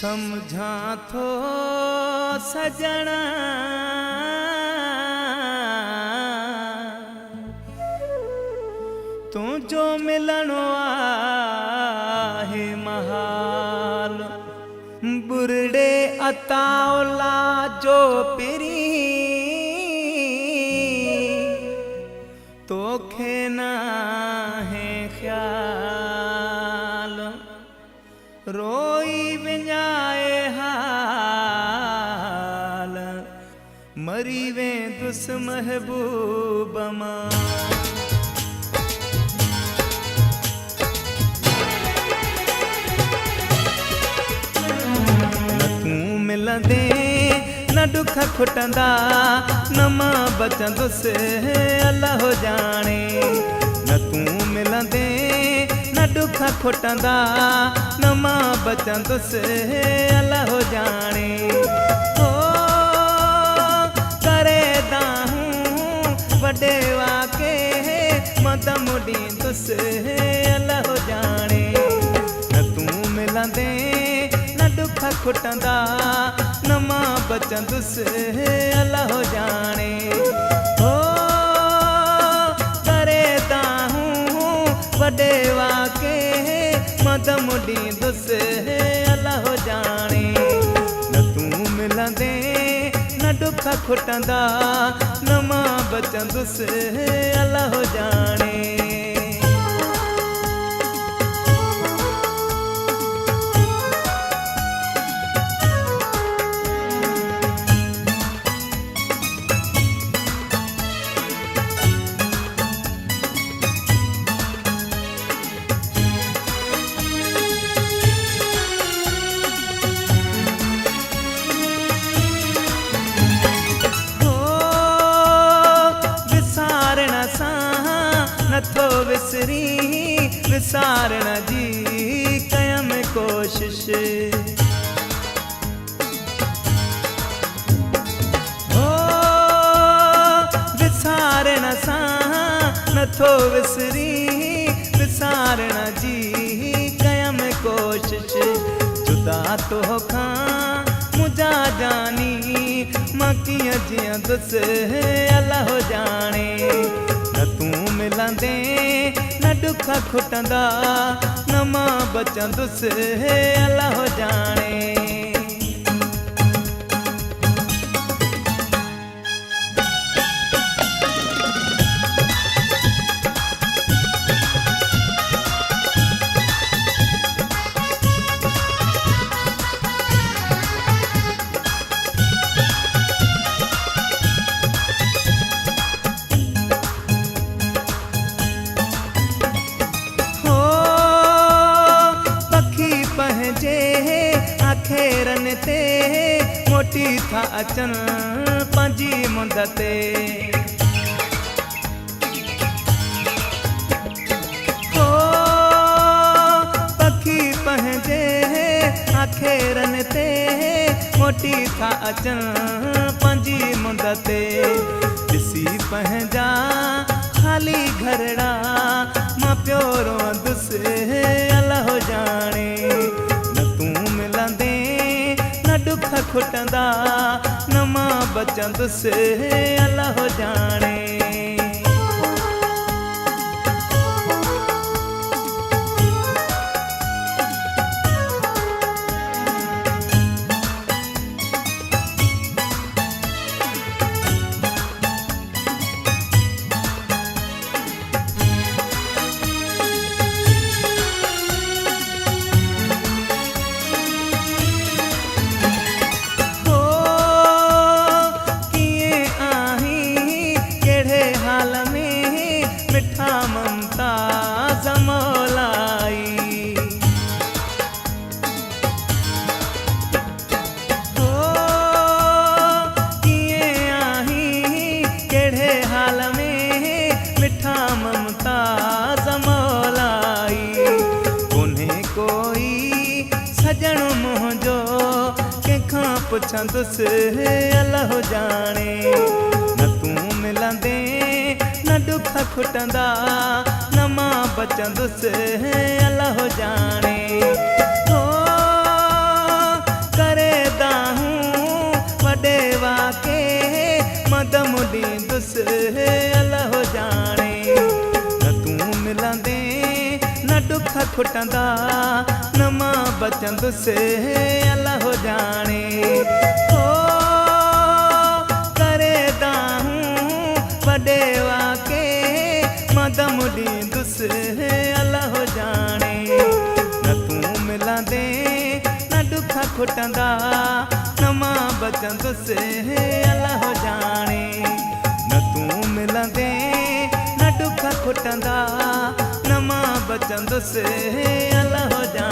समझा थो सजना तू जो मिलनो आहे महाल बुरड़े अतावला जो पिरी तोखे ना है ख्याल रोई विञाए हाल मरी वे दुस महबूब मां मिलंदे न दुख खुटंदा न मां बचंदुसि अल्लाह जाने न तू मिलंदे न दुख खुटंदा न मां बचंदुसि अल्लाह जाने हो करे दाहूं वॾे वाके मद मुॾींदुसि अल्लाह जाने न तू मिलंदे दुख खुटंदा न मां बचंदुसि अल्लाह जाने हो करे दाहूं वॾे वाके मद मुॾींदुसि अल्लाह जाने न तू मिलंदे न दुख खुटंदा न मां बचंदुसि अल्लाह जाने नथो विसरी विसारण जी कयम कोशिश हो विसारण सां नथो विसरी विसारण जी कयम कोशिश जुदा तो खां मुझा जानी मां कीअं जीअंदुसि अल्लाह जाने न तू मिलंदे न दुख खुटंदा न मां बचंदुसि अल्लाह जाने आखेरन ते मोटी था अचन पंजी मुंद ते हो पखी पंहिंजे आखेरन ते मोटी था अचन पंजी मुंद ते ॾिसी पंहिंजा ख़ाली घरड़ा मां पियो रोंदुसि अल्लाह जाने दुख खुटंदा न मां बचंदुसि अल्लाह जाने मिठा ममता जमोलाई हो कीअं आहीं कहिड़े हाल में मिठा ममता जमोलाई कोन्हे कोई सजण मुंहिंजो कंहिंखां पुछंदुसि अल्लाह जाने न तू मिलंदे न दुख खुटंदा न मां बचंदुसि अल्लाह जाने हो खुटंदा नमां बचंदुसि अल्लाह हो जाने हो करे दाहूं वॾे वाके मां दम ॾींदुसि अल्लाह हो जाने न तूं मिलंदे न दुख खुटंदा नमां बचंदुसि अल्लाह हो जाने न तूं मिलंदे न दुख खुटंदा नमां बचंदुसि अल्लाह हो जाने।